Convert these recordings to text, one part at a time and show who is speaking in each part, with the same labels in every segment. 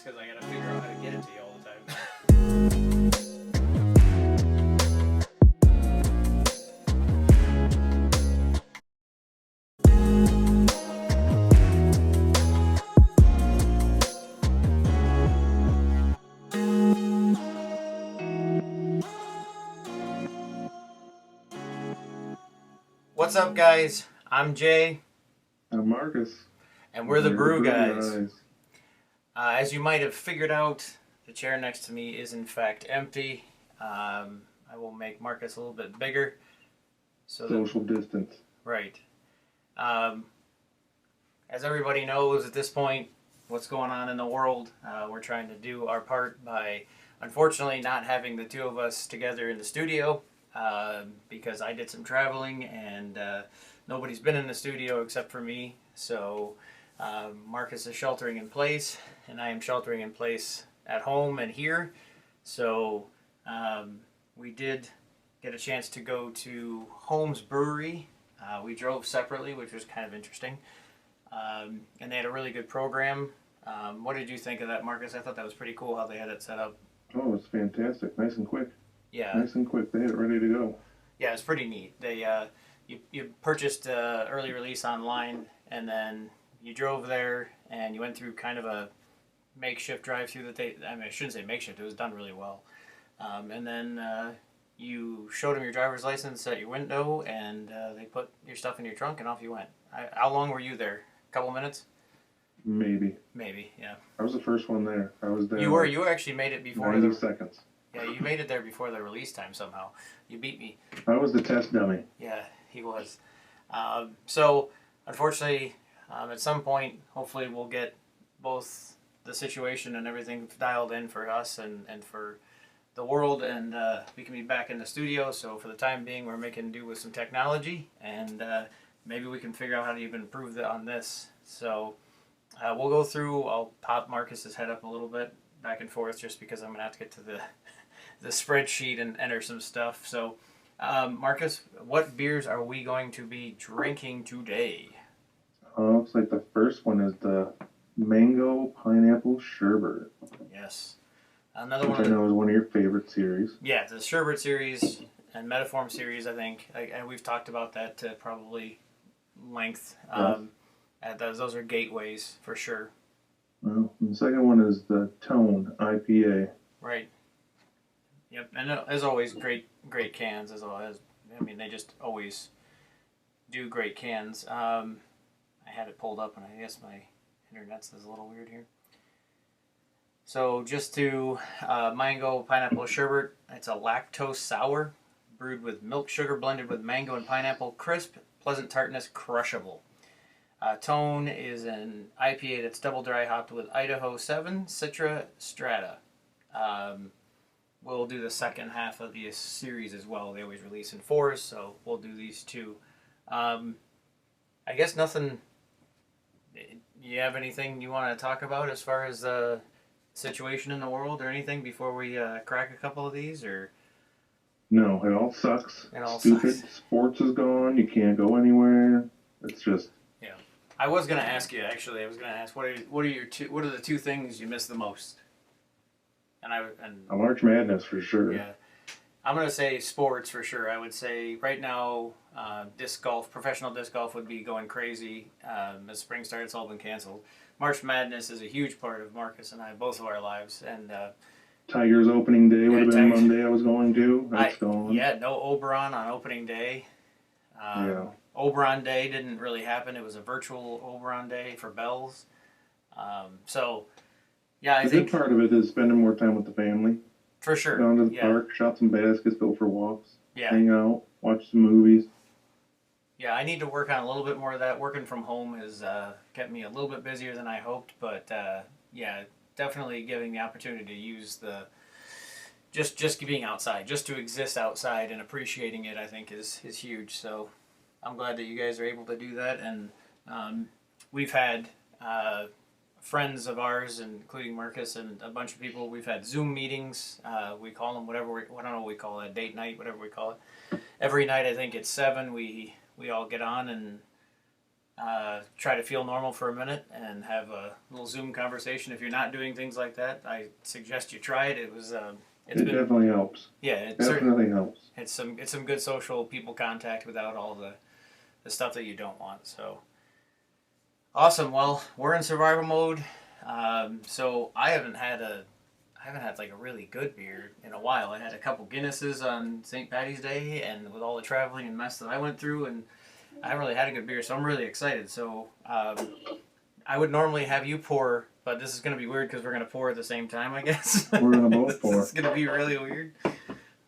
Speaker 1: because I gotta figure out how to get it to you all the time. What's up, guys? I'm Jay.
Speaker 2: I'm Marcus.
Speaker 1: And we're the BrewGuys.
Speaker 2: BrewGuys.
Speaker 1: As you might have figured out, the chair next to me is in fact empty. I will make Marcus a little bit bigger.
Speaker 2: Social distance.
Speaker 1: Right. As everybody knows at this point, what's going on in the world, we're trying to do our part by, unfortunately, not having the two of us together in the studio. Because I did some traveling and nobody's been in the studio except for me. So Marcus is sheltering in place and I am sheltering in place at home and here. So we did get a chance to go to Holmes Brewery. We drove separately, which was kind of interesting. And they had a really good program. What did you think of that, Marcus? I thought that was pretty cool how they had it set up.
Speaker 2: Oh, it's fantastic. Nice and quick.
Speaker 1: Yeah.
Speaker 2: Nice and quick. They had it ready to go.
Speaker 1: Yeah, it's pretty neat. They you purchased early release online, and then you drove there, and you went through kind of a makeshift drive-through that I shouldn't say makeshift. It was done really well. And then you showed them your driver's license at your window, and they put your stuff in your trunk, and off you went. How long were you there? A couple minutes?
Speaker 2: Maybe, yeah. I was the first one there. I was there.
Speaker 1: You actually made it before
Speaker 2: 90 seconds.
Speaker 1: Yeah, you made it there before the release time somehow. You beat me.
Speaker 2: I was the test dummy.
Speaker 1: Yeah, he was. So, unfortunately, at some point, hopefully we'll get both the situation and everything dialed in for us and for the world, and we can be back in the studio. So for the time being, we're making do with some technology, and maybe we can figure out how to even improve on this. So we'll go through. I'll pop Marcus's head up a little bit back and forth just because I'm going to have to get to the spreadsheet and enter some stuff. So, Marcus, what beers are we going to be drinking today?
Speaker 2: Looks like the first one is the Mango Pineapple Sherbet.
Speaker 1: Yes. Another one.
Speaker 2: Which I know is one of your favorite series.
Speaker 1: Yeah, the Sherbet series and Metaform series, I think. And we've talked about that to probably length. Yes. Those are gateways for sure.
Speaker 2: Well, the second one is the Tone IPA.
Speaker 1: Right. Yep, and as always, great cans. As always, I mean, they just always do great cans. I had it pulled up, and I guess my internet's is a little weird here. So just to Mango Pineapple Sherbet, it's a lactose sour, brewed with milk sugar blended with mango and pineapple, crisp, pleasant tartness, crushable. Tone is an IPA that's double dry hopped with Idaho 7, Citra, Strata. We'll do the second half of the series as well. They always release in fours, so we'll do these two. I guess nothing. You have anything you want to talk about as far as the situation in the world or anything before we crack a couple of these? Or
Speaker 2: no, it all sucks.
Speaker 1: It all
Speaker 2: Stupid.
Speaker 1: sucks.
Speaker 2: Sports is gone. You can't go anywhere. It's just.
Speaker 1: Yeah. I was gonna ask you actually. I was gonna ask what are the two things you miss the most?
Speaker 2: A March Madness for sure.
Speaker 1: Yeah, I'm gonna say sports for sure. I would say right now, disc golf, professional disc golf would be going crazy. As spring started, it's all been canceled. March Madness is a huge part of Marcus and I, both of our lives. And
Speaker 2: Tigers opening day would have been Monday. I was going to. That's gone.
Speaker 1: Yeah, no Oberon on opening day.
Speaker 2: Yeah.
Speaker 1: Oberon Day didn't really happen. It was a virtual Oberon Day for bells. So. Yeah, I think
Speaker 2: good part of it is spending more time with the family.
Speaker 1: For sure.
Speaker 2: Down to the park, shot some baskets, go for walks,
Speaker 1: yeah.
Speaker 2: Hang out, watch some movies.
Speaker 1: Yeah, I need to work on a little bit more of that. Working from home has kept me a little bit busier than I hoped, but yeah, definitely giving the opportunity to use the just being outside, just to exist outside and appreciating it, I think is huge. So I'm glad that you guys are able to do that, and we've had friends of ours, including Marcus and a bunch of people. We've had Zoom meetings. We call them whatever I don't know what we call it, date night, whatever we call it. Every night, I think it's 7. We all get on and try to feel normal for a minute and have a little Zoom conversation. If you're not doing things like that, I suggest you try it. It
Speaker 2: definitely helps.
Speaker 1: Yeah, it
Speaker 2: definitely helps.
Speaker 1: It's some good social people contact without all the stuff that you don't want. So awesome. Well, we're in survival mode. So I haven't had like a really good beer in a while. I had a couple Guinnesses on St. Patty's Day, and with all the traveling and mess that I went through, and I haven't really had a good beer, so I'm really excited. So I would normally have you pour, but this is going to be weird because we're going to pour at the same time, I guess.
Speaker 2: We're going to both pour.
Speaker 1: It's going to be really weird.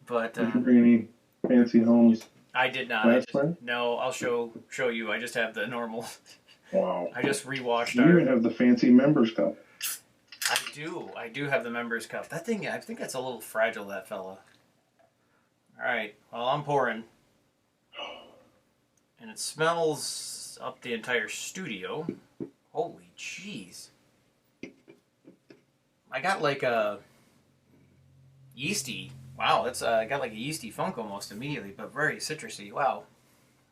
Speaker 1: But
Speaker 2: did you bring any fancy Holmes?
Speaker 1: I did not. No, I'll show you. I just have the normal.
Speaker 2: Wow.
Speaker 1: I just rewashed
Speaker 2: you even have the fancy members cup.
Speaker 1: I do have the members cup. That thing, I think that's a little fragile, that fella. All right. Well, I'm pouring. And it smells up the entire studio. Holy jeez. I got like a yeasty. Wow, it's got like a yeasty funk almost immediately, but very citrusy. Wow.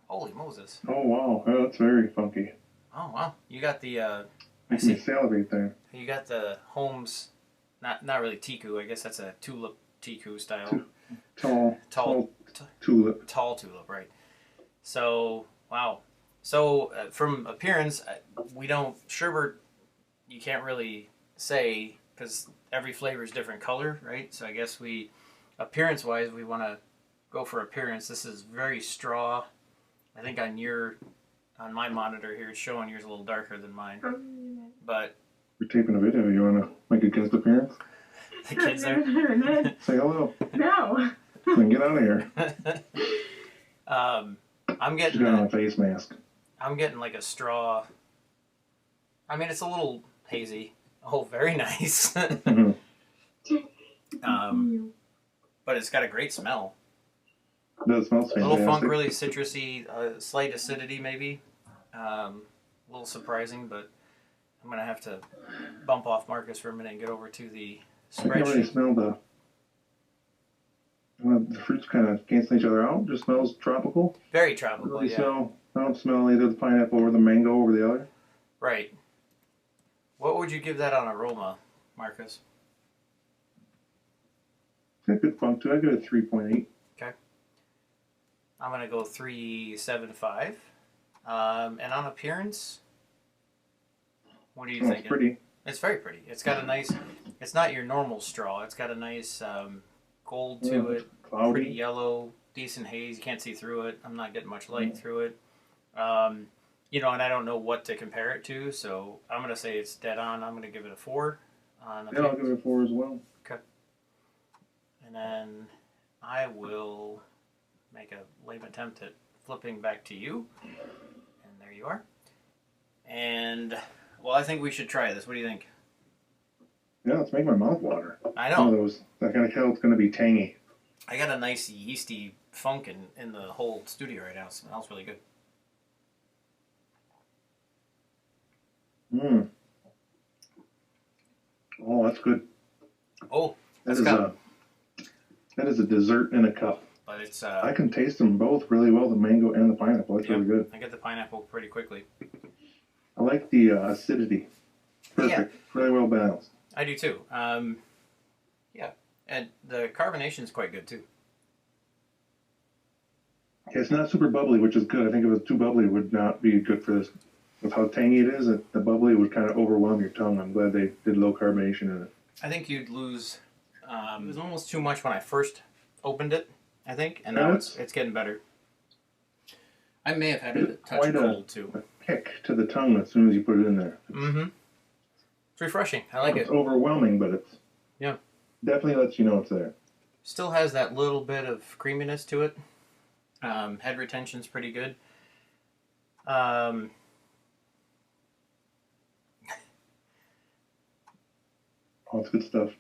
Speaker 1: Holy Moses.
Speaker 2: Oh, wow. Oh, that's very funky.
Speaker 1: Oh, wow. You got the...
Speaker 2: Makes me salivate there.
Speaker 1: You got the Holmes, not really Tiku. I guess that's a tulip Tiku style.
Speaker 2: Tall tulip.
Speaker 1: Tall tulip, right. So, wow. So, from appearance, sherbet, you can't really say, because every flavor is different color, right? So I guess appearance-wise, we want to go for appearance. This is very straw. I think on my monitor here, it's showing yours a little darker than mine. But
Speaker 2: we're taping a video. You want to make a guest appearance?
Speaker 1: The kids there?
Speaker 2: Say hello.
Speaker 3: No.
Speaker 2: Then get out of here.
Speaker 1: I'm getting...
Speaker 2: She's got on a face mask.
Speaker 1: I'm getting like a straw... I mean, it's a little hazy. Oh, very nice. But it's got a great smell.
Speaker 2: That smells fantastic.
Speaker 1: A little funk, really citrusy, slight acidity maybe. A little surprising, but I'm going to have to bump off Marcus for a minute and get over to the spreadsheet.
Speaker 2: I can already smell the fruits kind of cancel each other out. Just smells tropical.
Speaker 1: Very tropical,
Speaker 2: really
Speaker 1: yeah.
Speaker 2: I don't smell either the pineapple or the mango over the other.
Speaker 1: Right. What would you give that on aroma, Marcus?
Speaker 2: It's got good funk too. I give it a 3.8.
Speaker 1: Okay. I'm going to go 3.75. And on appearance, what do you think?
Speaker 2: It's pretty.
Speaker 1: It's very pretty. It's got a nice, it's not your normal straw. It's got a nice gold to it,
Speaker 2: cloudy.
Speaker 1: Pretty yellow, decent haze. You can't see through it. I'm not getting much light through it. And I don't know what to compare it to, so I'm going to say it's dead on. I'm going to give it a 4.
Speaker 2: I'll give it a 4 as well.
Speaker 1: Okay. And then I will make a lame attempt at flipping back to you. And there you are. And, well, I think we should try this. What do you think?
Speaker 2: Yeah, let's make my mouth water.
Speaker 1: I know.
Speaker 2: I can tell it's going to be tangy.
Speaker 1: I got a nice yeasty funk in the whole studio right now. It smells really good.
Speaker 2: Mmm. Oh, that's good.
Speaker 1: Oh,
Speaker 2: that is a dessert in a cup.
Speaker 1: But it's
Speaker 2: I can taste them both really well, the mango and the pineapple. That's really good.
Speaker 1: I get the pineapple pretty quickly.
Speaker 2: I like the acidity. Perfect. Yeah. Really well balanced.
Speaker 1: I do too. Yeah. And the carbonation is quite good too.
Speaker 2: Yeah, it's not super bubbly, which is good. I think if it was too bubbly, it would not be good for this. With how tangy it is, the bubbly would kind of overwhelm your tongue. I'm glad they did low carbonation in it.
Speaker 1: I think you'd lose... it was almost too much when I first opened it, I think, and now it's getting better. I may have had it touch cold too.
Speaker 2: A kick to the tongue as soon as you put it in there.
Speaker 1: It's refreshing. I like it.
Speaker 2: It's overwhelming, but it's definitely lets you know it's there.
Speaker 1: Still has that little bit of creaminess to it. Head retention's pretty good.
Speaker 2: Oh, it's good stuff.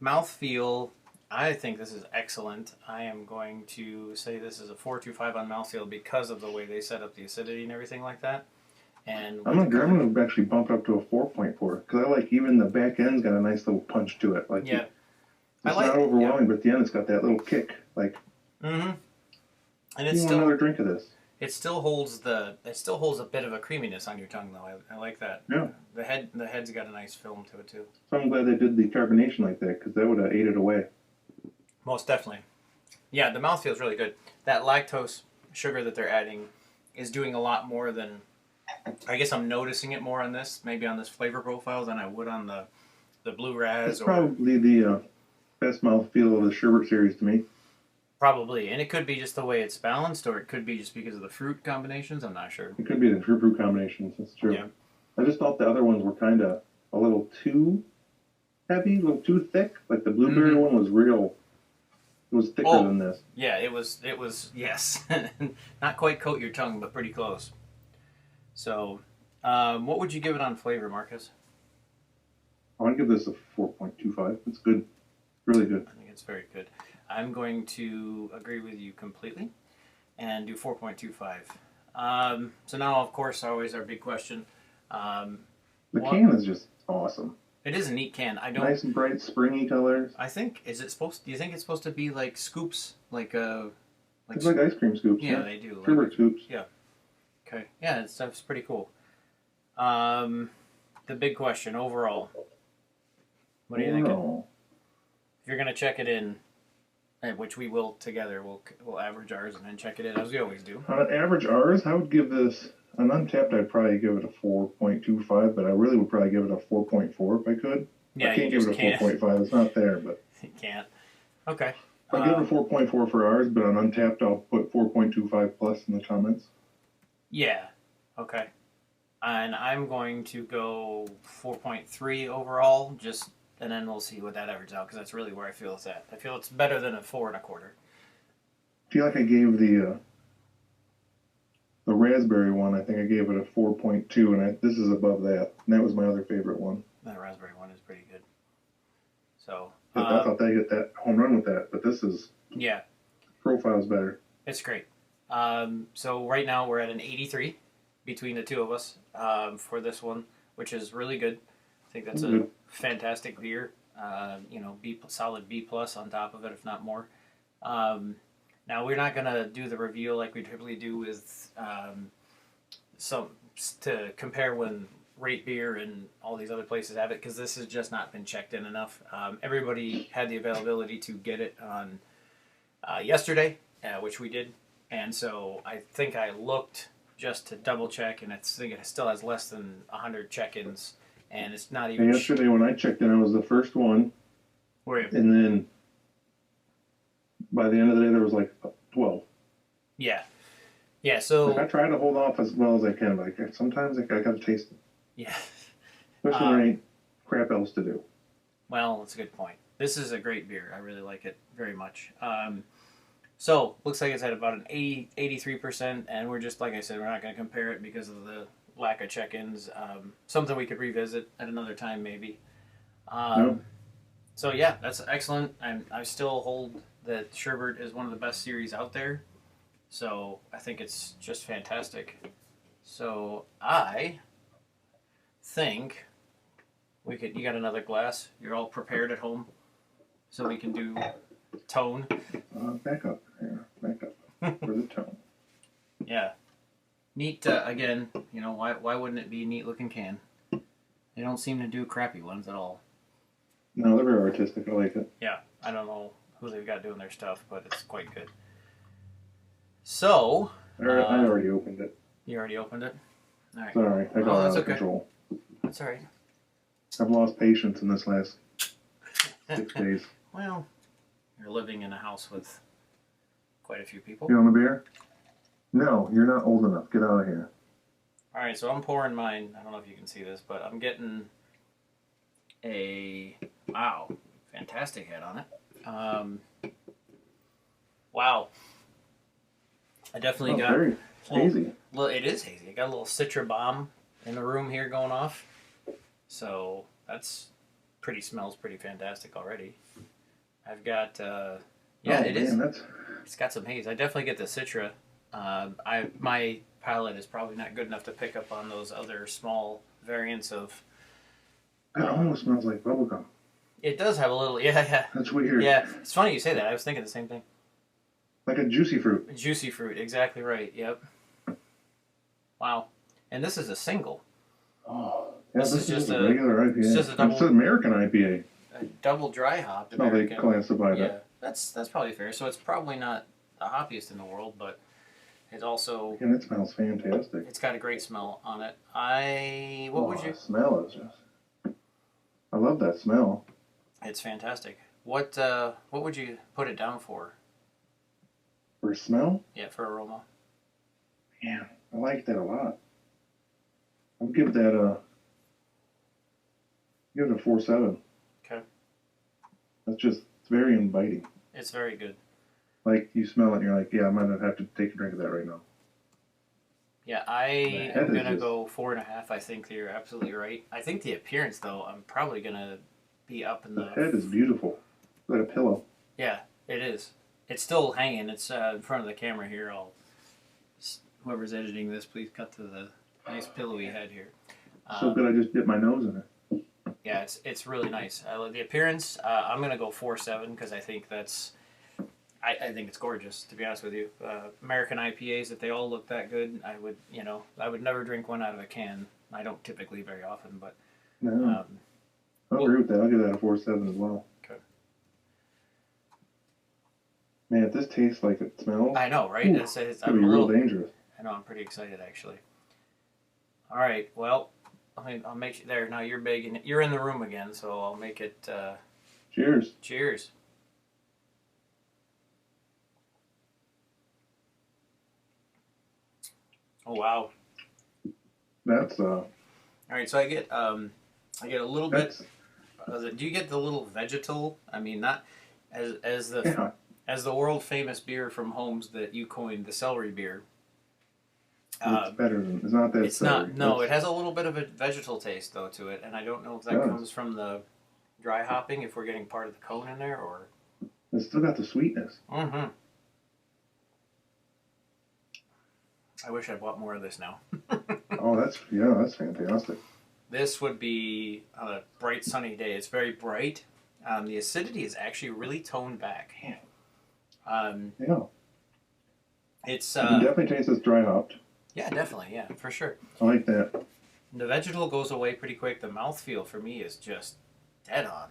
Speaker 1: Mouthfeel, I think this is excellent. I am going to say this is a 4.25 on mouthfeel because of the way they set up the acidity and everything like that. And
Speaker 2: I'm going to actually bump it up to a 4.4 because I like even the back end's got a nice little punch to it. It's not overwhelming, but at the end it's got that little kick.
Speaker 1: And
Speaker 2: it's still another drink of this.
Speaker 1: It still holds a bit of a creaminess on your tongue though. I like that.
Speaker 2: Yeah.
Speaker 1: The head's got a nice film to it too.
Speaker 2: So I'm glad they did the carbonation like that, because that would have ate it away.
Speaker 1: Most definitely. Yeah, the mouth feels really good. That lactose sugar that they're adding is doing a lot more than, I guess I'm noticing it more on this, maybe on this flavor profile than I would on the Blue Raz.
Speaker 2: It's probably the best mouthfeel of the Sherbet series to me.
Speaker 1: Probably, and it could be just the way it's balanced, or it could be just because of the fruit combinations. I'm not sure.
Speaker 2: It could be the fruit combinations. That's true.
Speaker 1: Yeah.
Speaker 2: I just thought the other ones were kind of a little too heavy, a little too thick. Like the blueberry one was real. It was thicker than this.
Speaker 1: Yeah, it was, yes. Not quite coat your tongue, but pretty close. So, what would you give it on flavor, Marcus?
Speaker 2: I want to give this a 4.25. It's good. Really good.
Speaker 1: I think it's very good. I'm going to agree with you completely and do 4.25. So now, of course, always our big question.
Speaker 2: The can is just awesome.
Speaker 1: It is a neat can.
Speaker 2: Nice and bright, springy colors.
Speaker 1: I think, do you think it's supposed to be like scoops?
Speaker 2: It's like ice cream scoops.
Speaker 1: Yeah, they do.
Speaker 2: Sherbet scoops.
Speaker 1: Yeah. Okay. Yeah, that's pretty cool. The big question overall. What do you think? If you're going to check it in, which we will together, we'll average ours and then check it in as we always do.
Speaker 2: On an average ours, I would give this, on Untappd, I'd probably give it a 4.25, but I really would probably give it a 4.4 if I could.
Speaker 1: Yeah,
Speaker 2: I can't give it a 4.5. It's not there, but
Speaker 1: you can't. Okay.
Speaker 2: I'll give it a 4.4 for ours, but on Untappd, I'll put 4.25 plus in the comments.
Speaker 1: Yeah. Okay. And I'm going to go 4.3 overall, and then we'll see what that averages out, because that's really where I feel it's at. I feel it's better than a 4.25.
Speaker 2: I feel like I gave the raspberry one, I think I gave it a 4.2, and this is above that. And that was my other favorite one.
Speaker 1: That raspberry one is pretty good. So
Speaker 2: I thought they hit that home run with that, but this is profile's better.
Speaker 1: It's great. So right now we're at an 83 between the two of us for this one, which is really good. I think that's a fantastic beer. Solid B plus on top of it, if not more. Now we're not gonna do the reveal like we typically do with to compare when Rate Beer and all these other places have it, because this has just not been checked in enough. Everybody had the availability to get it on yesterday, which we did, and so I think I looked just to double check, and I think it still has less than 100 check-ins, and it's not even.
Speaker 2: And yesterday when I checked in, I was the first one.
Speaker 1: Were you?
Speaker 2: And then by the end of the day, there was like 12.
Speaker 1: Yeah. Yeah, so...
Speaker 2: I try to hold off as well as I can, but sometimes I gotta taste it.
Speaker 1: Yeah.
Speaker 2: Especially when there ain't crap else to do.
Speaker 1: Well, that's a good point. This is a great beer. I really like it very much. So, looks like it's at about an 83%, and we're just, like I said, we're not going to compare it because of the lack of check-ins. Something we could revisit at another time, maybe. So, yeah, that's excellent. I still hold that Sherbet is one of the best series out there. So, I think it's just fantastic. So, I think you got another glass? You're all prepared at home? So we can do tone?
Speaker 2: Back up. Yeah, back up for the tone.
Speaker 1: Yeah. Neat, again, why wouldn't it be a neat looking can? They don't seem to do crappy ones at all.
Speaker 2: No, they're very artistic. I like it.
Speaker 1: Yeah, I don't know who they've got doing their stuff, but it's quite good. So...
Speaker 2: I already opened it.
Speaker 1: You already opened it? All right.
Speaker 2: Sorry, I got out of control.
Speaker 1: That's all right.
Speaker 2: I've lost patience in this last 6 days.
Speaker 1: Well, you're living in a house with quite a few people.
Speaker 2: You want a beer? No, you're not old enough. Get out of here.
Speaker 1: All right, so I'm pouring mine. I don't know if you can see this, but I'm getting a, wow, fantastic head on it. Wow. I definitely got...
Speaker 2: Very hazy.
Speaker 1: Well, it is hazy. I got a little Citra bomb in the room here going off. So smells pretty fantastic already. I've got, it's got some haze. I definitely get the Citra. My palate is probably not good enough to pick up on those other small variants of...
Speaker 2: It almost smells like bubblegum.
Speaker 1: It does have a little, yeah.
Speaker 2: That's weird.
Speaker 1: Yeah, it's funny you say that. I was thinking the same thing.
Speaker 2: Like a juicy fruit.
Speaker 1: Juicy fruit, exactly right, yep. Wow. And this is a single.
Speaker 2: Oh, yeah,
Speaker 1: This is just
Speaker 2: a
Speaker 1: a
Speaker 2: regular IPA.
Speaker 1: it's just a double
Speaker 2: It's an American IPA.
Speaker 1: a double dry hopped
Speaker 2: That's how they
Speaker 1: American.
Speaker 2: classify
Speaker 1: Yeah,
Speaker 2: that.
Speaker 1: that's probably fair. So it's probably not the hoppiest in the world, but it also
Speaker 2: And it smells fantastic.
Speaker 1: it's got a great smell on it. What would you?
Speaker 2: The smell is just. I love that smell.
Speaker 1: It's fantastic. What would you put it down for?
Speaker 2: For smell?
Speaker 1: Yeah, for aroma.
Speaker 2: Man, I like that a lot. I'd give that give it a 4.7.
Speaker 1: Okay.
Speaker 2: It's very inviting.
Speaker 1: It's very good.
Speaker 2: Like you smell it and you're like, yeah, I might have to take a drink of that right now.
Speaker 1: Yeah, I am gonna go 4.5. I think you're absolutely right. I think the appearance though, I'm probably gonna be up in the
Speaker 2: head is beautiful. It's like a pillow.
Speaker 1: Yeah, it is. It's still hanging. It's in front of the camera here. Whoever's editing this, please cut to the nice pillowy head here.
Speaker 2: So good, I just dipped my nose in it.
Speaker 1: Yeah, it's really nice. I love the appearance. I'm gonna go 4.7 because I think I think it's gorgeous. To be honest with you, American IPAs, if they all look that good, I would never drink one out of a can. I don't typically very often, but
Speaker 2: no. I'll agree with that. I'll give that a 4.7 as well.
Speaker 1: Okay.
Speaker 2: Man, if this tastes like it smells,
Speaker 1: I know, right?
Speaker 2: It's gonna be real dangerous.
Speaker 1: I know. I'm pretty excited actually. All right. Well, I'll make you there. Now you're big and you're in the room again, so I'll make it.
Speaker 2: Cheers.
Speaker 1: Cheers. Oh wow.
Speaker 2: That's
Speaker 1: All right, so I get a little bit. Do you get the little vegetal? I mean, not as the world famous beer from Holmes that you coined, the celery beer.
Speaker 2: It's better than it's not that.
Speaker 1: It's not. No, it has a little bit of a vegetal taste though to it, and I don't know if that comes from the dry hopping. If we're getting part of the cone in there, or
Speaker 2: it's still got the sweetness.
Speaker 1: Mm-hmm. I wish I bought more of this now.
Speaker 2: Oh, that's fantastic.
Speaker 1: This would be on a bright sunny day. It's very bright. The acidity is actually really toned back.
Speaker 2: Yeah.
Speaker 1: It's
Speaker 2: you can definitely taste this dry hopped.
Speaker 1: Yeah, definitely. Yeah, for sure.
Speaker 2: I like that.
Speaker 1: The vegetal goes away pretty quick. The mouthfeel for me is just dead on.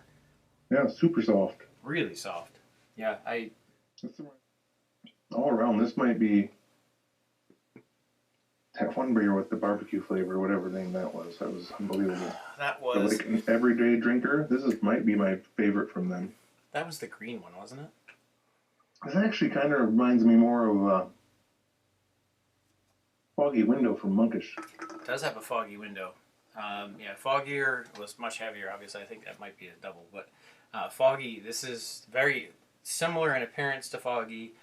Speaker 2: Yeah, super soft.
Speaker 1: Really soft. Yeah,
Speaker 2: all around, this might be that one beer with the barbecue flavor, whatever name that was. That was unbelievable.
Speaker 1: That was
Speaker 2: like an everyday drinker. Might be my favorite from them.
Speaker 1: That was the green one, wasn't it?
Speaker 2: This actually kind of reminds me more of Foggy Window from Monkish.
Speaker 1: It does have a foggy window. Yeah, foggier was much heavier. Obviously, I think that might be a double. But foggy, this is very similar in appearance to foggy.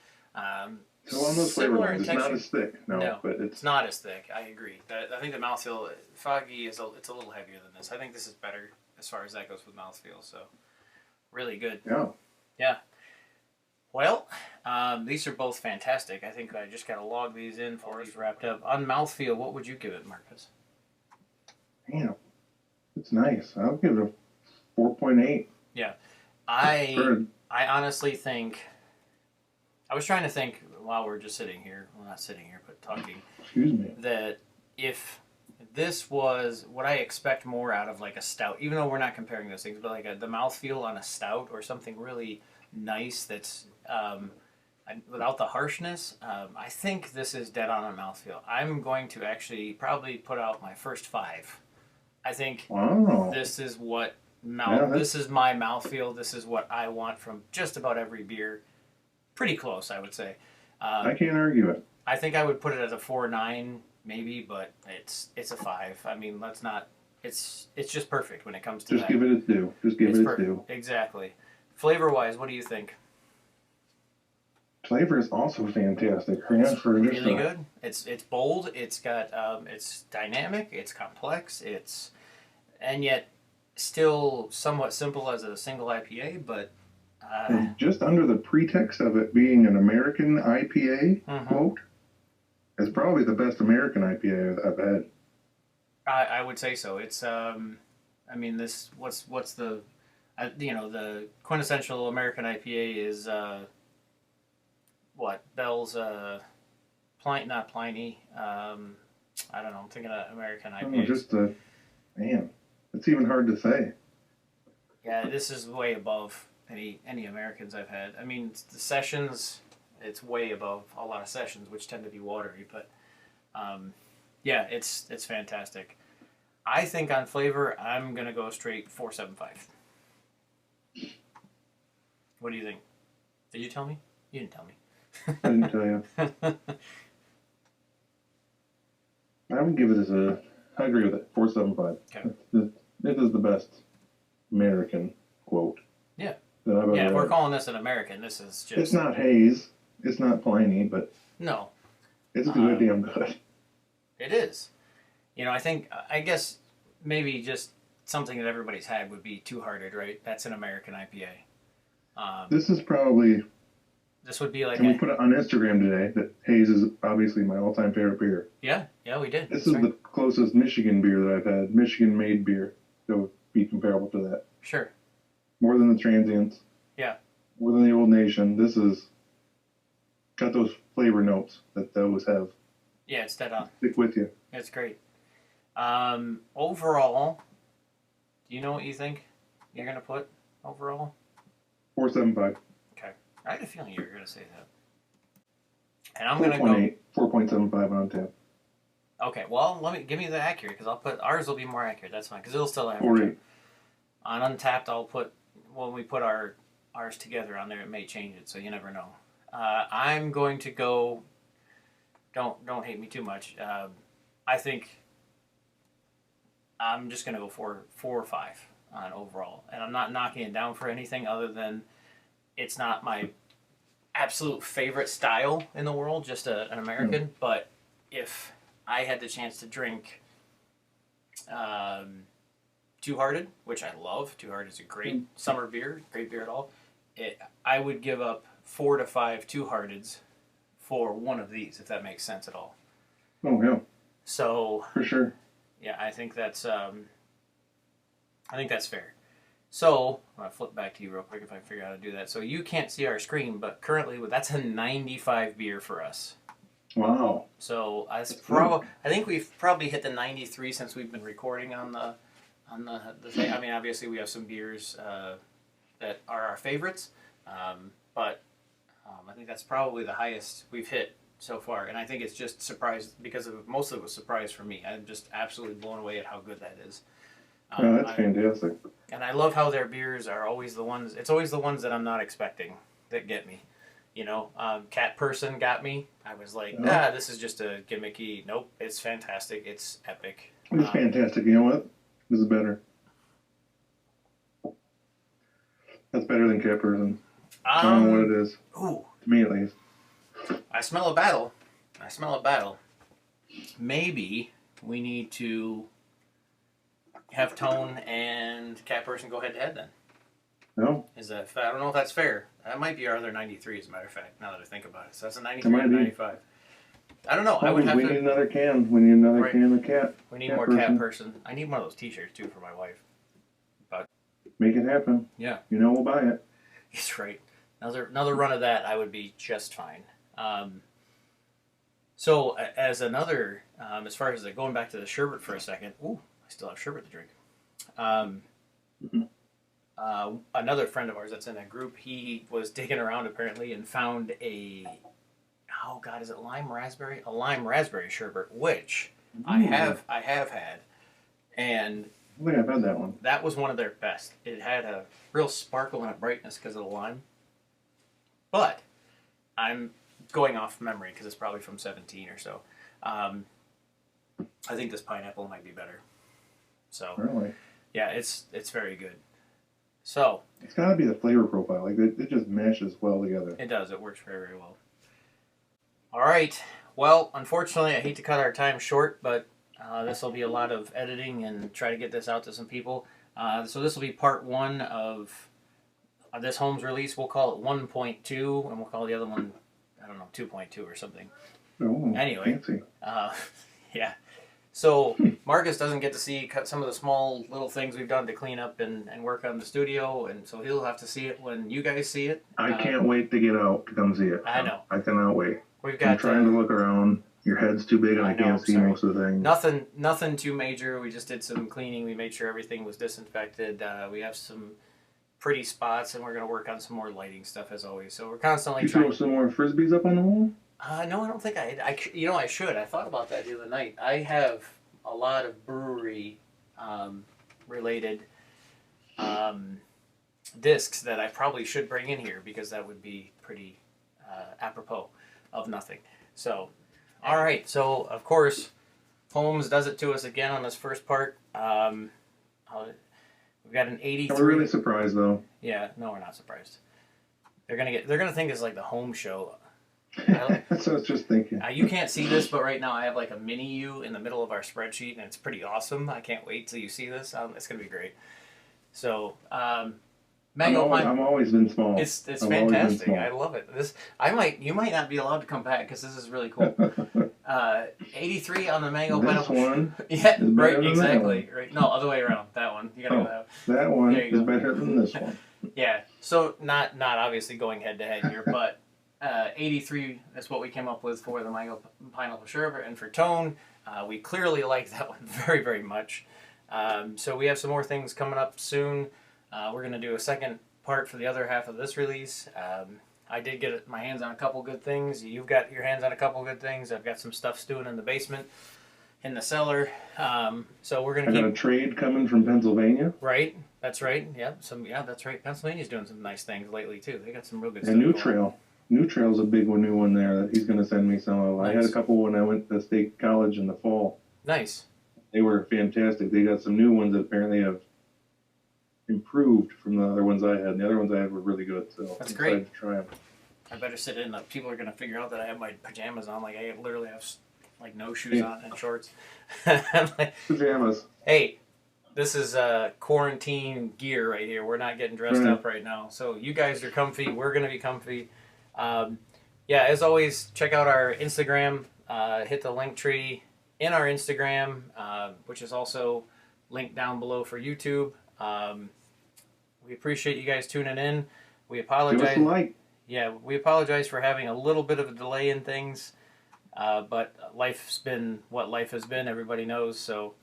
Speaker 2: So on those flavor lines, it's not as thick. No, but
Speaker 1: it's not as thick. I agree. I think the mouthfeel, foggy it's a little heavier than this. I think this is better as far as that goes with mouthfeel. So really good.
Speaker 2: Yeah.
Speaker 1: Yeah. Well, these are both fantastic. I think I just got to log these in for us wrapped up. On mouthfeel, what would you give it, Marcus?
Speaker 2: Damn, it's nice. I'll give it a 4.8.
Speaker 1: Yeah, I honestly think. I was trying to think while we're just sitting here. Well, not sitting here, but talking.
Speaker 2: Excuse me.
Speaker 1: That if this was what I expect more out of like a stout, even though we're not comparing those things, but like the mouthfeel on a stout or something really nice that's without the harshness, I think this is dead on mouthfeel. I'm going to actually probably put out my first 5. I think this is what this is my mouthfeel. This is what I want from just about every beer. Pretty close, I would say.
Speaker 2: I can't argue it.
Speaker 1: I think I would put it as a 4.9 maybe, but it's a 5. I mean, let's not. It's just perfect when it comes to that.
Speaker 2: Just give it its due. Just give it its due.
Speaker 1: Exactly. Flavor-wise, what do you think?
Speaker 2: Flavor is also fantastic.
Speaker 1: It's really good. It's bold. It's got it's dynamic. It's complex. And yet still somewhat simple as a single IPA, but
Speaker 2: and just under the pretext of it being an American IPA, quote, it's probably the best American IPA I've had.
Speaker 1: I would say so. It's I mean this what's the the quintessential American IPA is Bell's not Pliny. I don't know. I'm thinking of American
Speaker 2: Oh,
Speaker 1: IPAs.
Speaker 2: just man, it's even hard to say.
Speaker 1: Yeah, this is way above any Americans I've had. I mean, the sessions, it's way above a lot of sessions, which tend to be watery. But yeah, it's fantastic. I think on flavor, I'm gonna go straight 4.75. What do you think? Did you tell me? You didn't tell me.
Speaker 2: I didn't tell you. I would give it I agree with it. 4.75.
Speaker 1: Okay.
Speaker 2: It is the best American quote.
Speaker 1: Yeah.
Speaker 2: That I've ever
Speaker 1: Yeah, if we're
Speaker 2: read.
Speaker 1: calling this an American, this is just...
Speaker 2: It's not haze. It's not Pliny, but
Speaker 1: No.
Speaker 2: it's good, damn good.
Speaker 1: It is. You know, I guess maybe just something that everybody's had would be Two Hearted, right? That's an American IPA.
Speaker 2: This is probably...
Speaker 1: This would be like
Speaker 2: And we put it on Instagram today that haze is obviously my all-time favorite beer.
Speaker 1: Yeah, we did.
Speaker 2: This
Speaker 1: That's
Speaker 2: is
Speaker 1: right.
Speaker 2: the closest Michigan beer that I've had. Michigan-made beer that would be comparable to that.
Speaker 1: Sure.
Speaker 2: More than the Transients.
Speaker 1: Yeah.
Speaker 2: More than the Old Nation. This is got those flavor notes that those have.
Speaker 1: Yeah, it's dead on.
Speaker 2: Stick with you.
Speaker 1: It's great. Overall, do you know what you think you're going to put overall?
Speaker 2: 4.75.
Speaker 1: Okay. I had a feeling you were going to say that. And I'm going to go...
Speaker 2: 4.75 on tap.
Speaker 1: Okay, well, give me the accurate, because I'll put... Ours will be more accurate, that's fine, because it'll still average.
Speaker 2: 4.8.
Speaker 1: On Untappd, I'll put... When we put ours together on there, it may change it, so you never know. I'm going to go... Don't hate me too much. I think I'm just going to go 4 or 5 on overall. And I'm not knocking it down for anything other than it's not my absolute favorite style in the world, just an American. But if I had the chance to drink Two Hearted, which I love. Two Hearted is a great summer beer, great beer at all. I would give up 4 to 5 Two Hearteds for one of these, if that makes sense at all.
Speaker 2: Oh, yeah.
Speaker 1: So...
Speaker 2: For sure.
Speaker 1: Yeah, I think that's fair. So, I'm going to flip back to you real quick if I figure out how to do that. So you can't see our screen, but currently that's a 95 beer for us.
Speaker 2: Wow.
Speaker 1: So I think we've probably hit the 93 since we've been recording on the thing. I mean, obviously we have some beers that are our favorites, but I think that's probably the highest we've hit so far. And I think it's just surprised because most of it was surprise for me. I'm just absolutely blown away at how good that is.
Speaker 2: That's fantastic.
Speaker 1: And I love how their beers are always the ones. It's always the ones that I'm not expecting that get me. You know, Cat Person got me. I was like, this is just a gimmicky. Nope, it's fantastic. It's epic.
Speaker 2: It's fantastic. You know what? This is better. That's better than Cat Person. I don't know what it is.
Speaker 1: Ooh.
Speaker 2: To me, at least.
Speaker 1: I smell a battle. Maybe we need to have Tone and Cat Person go head to head then.
Speaker 2: No.
Speaker 1: Is that? I don't know if that's fair. That might be our other 93, as a matter of fact. Now that I think about it, so that's a 93 and 95. I don't know. I would have
Speaker 2: we
Speaker 1: to.
Speaker 2: need another can. We need another can of Cat.
Speaker 1: We need more Cat Person. I need one of those T-shirts too for my wife. But
Speaker 2: make it happen.
Speaker 1: Yeah.
Speaker 2: You know we'll buy it.
Speaker 1: That's right. Another run of that, I would be just fine. So as another, as far as going back to the sherbet for a second. Ooh, I still have sherbet to drink. Another friend of ours that's in that group, he was digging around apparently and found is it lime raspberry? A lime raspberry sherbet, which I have had, and
Speaker 2: I think I've had that one.
Speaker 1: That was one of their best. It had a real sparkle and a brightness because of the lime. But I'm going off memory because it's probably from 17 or so. I think this pineapple might be better. So
Speaker 2: really,
Speaker 1: yeah, it's very good. So
Speaker 2: it's got to be the flavor profile. Like it just meshes well together.
Speaker 1: It does. It works very, very well. All right. Well, unfortunately, I hate to cut our time short, but this will be a lot of editing and try to get this out to some people. So this will be part 1 of this Holmes release. We'll call it 1.2, and we'll call the other one, I don't know, 2.2 or something.
Speaker 2: Oh,
Speaker 1: anyway,
Speaker 2: fancy.
Speaker 1: Yeah. So Marcus doesn't get to see some of the small little things we've done to clean up and work on the studio, and so he'll have to see it when you guys see it.
Speaker 2: I can't wait to get out to come see it.
Speaker 1: I know.
Speaker 2: I cannot wait.
Speaker 1: We've got
Speaker 2: I'm trying to look around, your head's too big and I
Speaker 1: know,
Speaker 2: can't see
Speaker 1: sorry.
Speaker 2: most of the things.
Speaker 1: Nothing too major. We just did some cleaning. We made sure everything was disinfected. We have some pretty spots, and we're going to work on some more lighting stuff as always. So we're constantly
Speaker 2: You
Speaker 1: trying.
Speaker 2: throw some more frisbees up on the wall?
Speaker 1: No, I don't think you know, I should. I thought about that the other night. I have a lot of brewery related discs that I probably should bring in here because that would be pretty apropos of nothing. So, all right. So, of course, Holmes does it to us again on this first part. We've got an 83.
Speaker 2: We're really surprised, though.
Speaker 1: Yeah, no, we're not surprised. They're gonna think it's like the home show.
Speaker 2: That's what I was just thinking.
Speaker 1: You can't see this, but right now I have like a mini you in the middle of our spreadsheet, and it's pretty awesome. I can't wait till you see this. It's gonna be great. So, mango pine.
Speaker 2: I've always been small.
Speaker 1: It's fantastic. I love it. You might not be allowed to come back because this is really cool. 83 on the mango pineapple.
Speaker 2: This one.
Speaker 1: Yeah,
Speaker 2: is
Speaker 1: right.
Speaker 2: than
Speaker 1: Exactly. Right. No, other way around. That one. You gotta go that.
Speaker 2: That one
Speaker 1: There you
Speaker 2: is
Speaker 1: go.
Speaker 2: better than this one.
Speaker 1: Yeah. So not obviously going head to head here, but 83 is what we came up with for the mango pineapple sherbet, and for tone, we clearly like that one very, very much. So we have some more things coming up soon. We're going to do a second part for the other half of this release. I did get my hands on a couple good things. You've got your hands on a couple good things. I've got some stuff stewing in the basement, in the cellar. So we're going to
Speaker 2: I got a trade coming from Pennsylvania.
Speaker 1: Right. That's right. Yeah. That's right. Pennsylvania's doing some nice things lately too. They got some real good stuff.
Speaker 2: And New Trail. New Trail's a big new one there that he's going to send me some of.
Speaker 1: Nice.
Speaker 2: I had a couple when I went to state college in the fall.
Speaker 1: Nice.
Speaker 2: They were fantastic. They got some new ones that apparently have improved from the other ones I had. And the other ones I had were really good. So
Speaker 1: That's
Speaker 2: I'm
Speaker 1: great.
Speaker 2: excited to try them.
Speaker 1: I better sit in. People are going to figure out that I have my pajamas on. Like, I literally have, like, no shoes on and shorts. I'm like,
Speaker 2: Pajamas.
Speaker 1: hey, this is quarantine gear right here. We're not getting dressed up right now. So you guys are comfy. We're going to be comfy. Yeah, as always, check out our Instagram. Hit the link tree in our Instagram, which is also linked down below for YouTube. We appreciate you guys tuning in. We apologize.
Speaker 2: Give us a like.
Speaker 1: Yeah, we apologize for having a little bit of a delay in things, but life's been what life has been. Everybody knows. So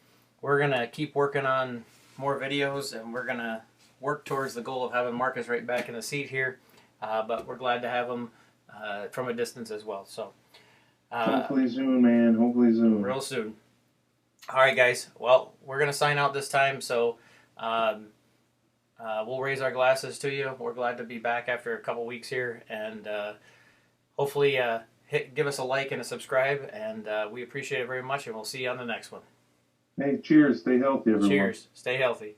Speaker 1: we're gonna keep working on more videos, and we're gonna work towards the goal of having Marcus right back in the seat here. But we're glad to have him from a distance as well. So
Speaker 2: Hopefully soon, man. Hopefully soon.
Speaker 1: real soon. All right, guys. Well, we're gonna sign out this time. So we'll raise our glasses to you. We're glad to be back after a couple weeks here, and hopefully give us a like and a subscribe. And we appreciate it very much. And we'll see you on the next one.
Speaker 2: Hey, cheers. Stay healthy, everyone.
Speaker 1: Cheers. Stay healthy.